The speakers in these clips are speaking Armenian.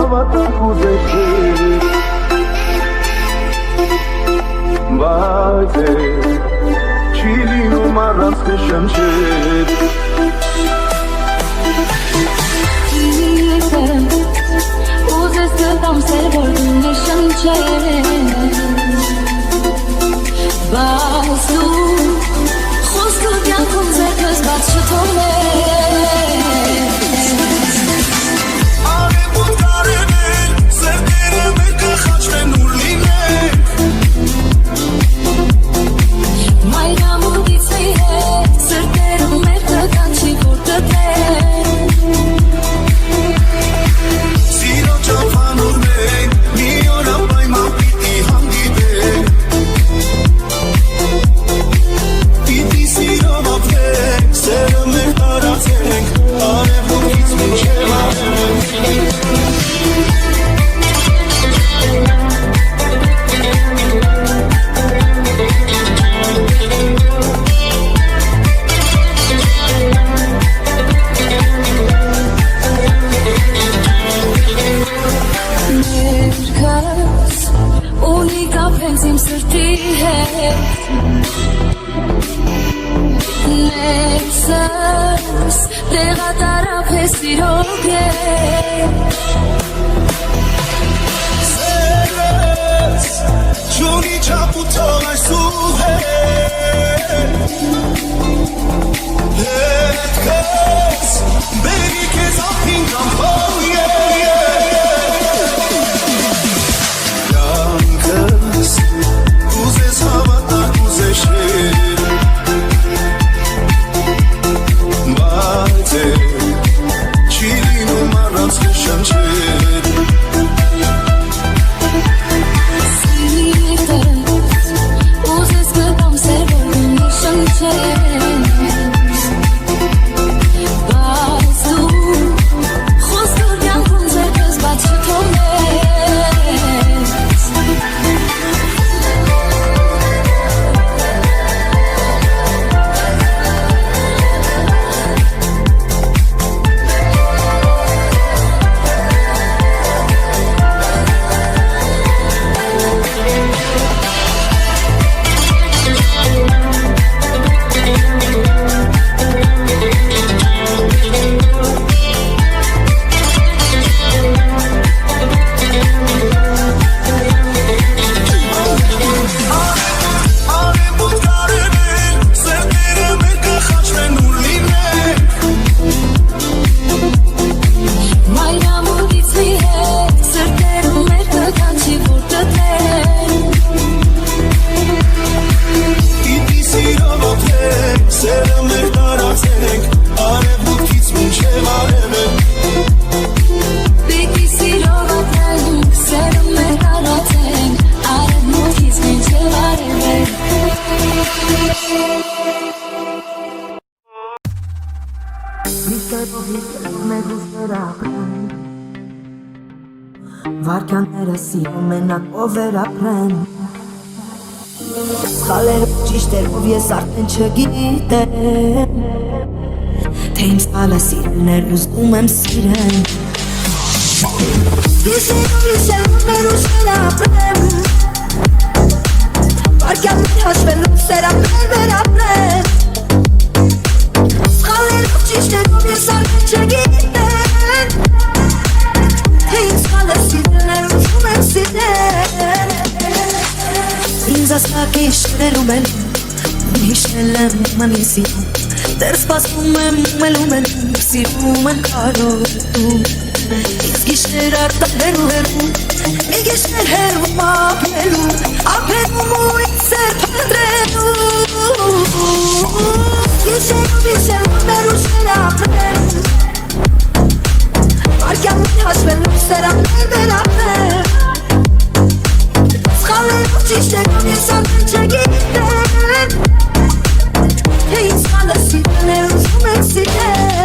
հավատալ կուզեցի Բայց չի լինում առանց կշնչել Ուզես կտամ սեր որ դու նշնչել Բայց դու խոսքու կյանքում ձերքս բաց չթողնել Արևոտ կարևել, սերտերը մեր կխաչվեն ուր լինենք Մայրամուտից մի հետ, սրտերում մեր կկանչի որ կտենք Սիրո ճամփանուր մենք, մի օր անպայման պիտի հանդիպենք Պիտի սիրով ապրենք, սերը մեր տարածենք Արևոքից մինչև արևենք Ներքս ունի կապենք իմ սրտի հետ Ներսս տեղատարապ է սիրով հետ Սերս, չունի չապ ու թող այս ու հետքս, բերի կեզ ապին կամ հով Յանքս, կուզես հավատար կուզեշել Բայց չի լինում առանց կշնչել Սիրտս, ուզես կտամ սեր որ դու նշնչել Բայց դու խոսքու կյանքում ձերքս բաց չթողնել Արևոտ կարևել, սերտերը մեր կխաչվեն ուր լինենք Մայրամուտից մի հետ, սրտերում մեր կկանչի որ կտենք Պիտի սիրով ապրենք, սերը մեր տարածենք Արևոքից մինչև արևենք Պիտի սիրով ապրենք, սերը մեր տարածենք Արևմուտքից մինչև արևենք Մեր ուժերը ապրեն Վարքյանները սիրում մենակ ով էր ապրեն Սխալերով ճիշտերով ես արդեն չգիտեմ Թե իմ սխալը սիրելներ ուզում եմ սիրեն Գիշերով մեր ուժերը ապրեն Վարքյաններ հաշվելով սերաններ մեր ապրեն Սխալերով ճիշտերով ես արդեն չգիտեմ Թե իմ սխալը սիրելներ ուզում եմ սիրեն Ինձ ասկակ իշներում են Իշնել եմ մանի սիրում Դեր սպասում եմ մելում են Սիրում են կարոտում Ինձ գիշներ արտան հերու հերու Մի գիշներ հերում ապելու ու ինձ սեր պնդրելու Գիշերով մեր ուժերը ապրեն Վարքյաններ հաշվելով սերաններ մեր ապրեն Սխալերով ճիշտերով ես արդեն չգիտեմ Թե ինձ սխալը սիրելներ ուզում եմ սիրեմ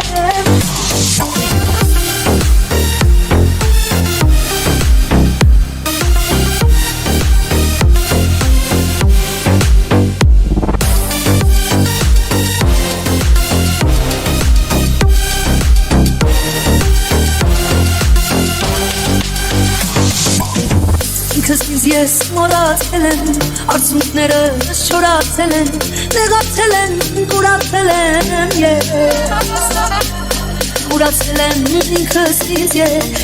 ես մոռացել եմ, արցունքներս չորացել են, նեղացել են, կուրացել եմ ես Կուրացել եմ ինքս ինձ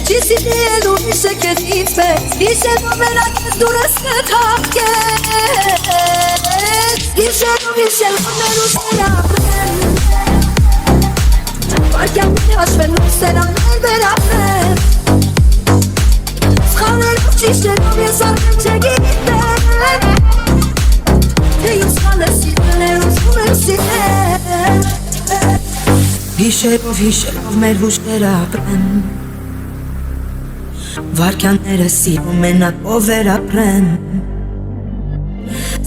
Չի սիրել ու հիշը կետից պես Հիշելով մենակ ես դուրս կթաղկես Հիշելով մեր ուշեր ապրեմ Վարկյանները հաշվելով սերաններ վերապրեմ Սխալերով ճիշտերով ես արդեն չգիտեմ Թե իմ սխալը սիրտներ ուզում եմ սիրել Հիշելով մեր հուշերը ապրեն Վարկյանները սիրում մենակով վերապրեն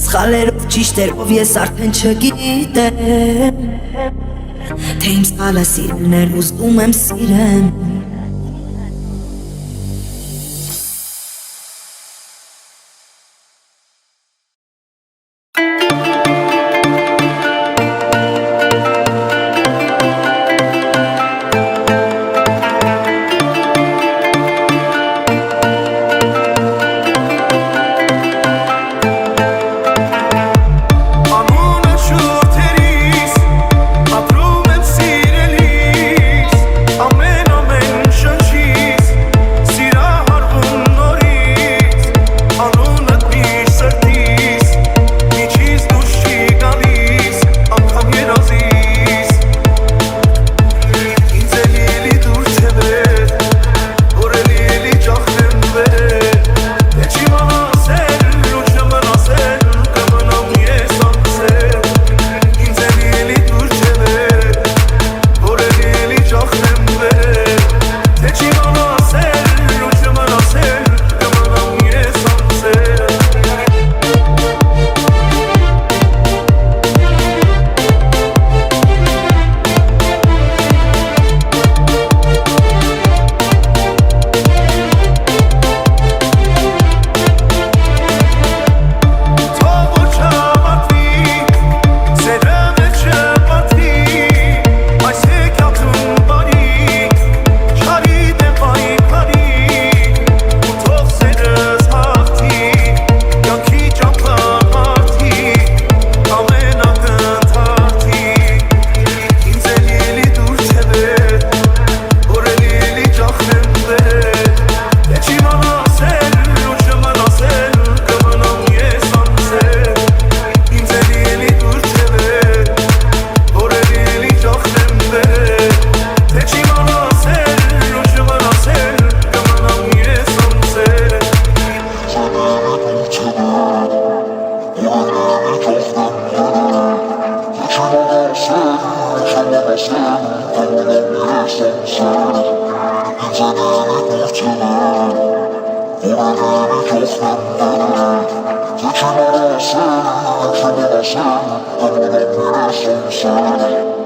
Սխալերով ճիշտերով ես արդեն չգիտեմ Թե իմ սխալը սիրելներ ուզում եմ սիրեմ I'm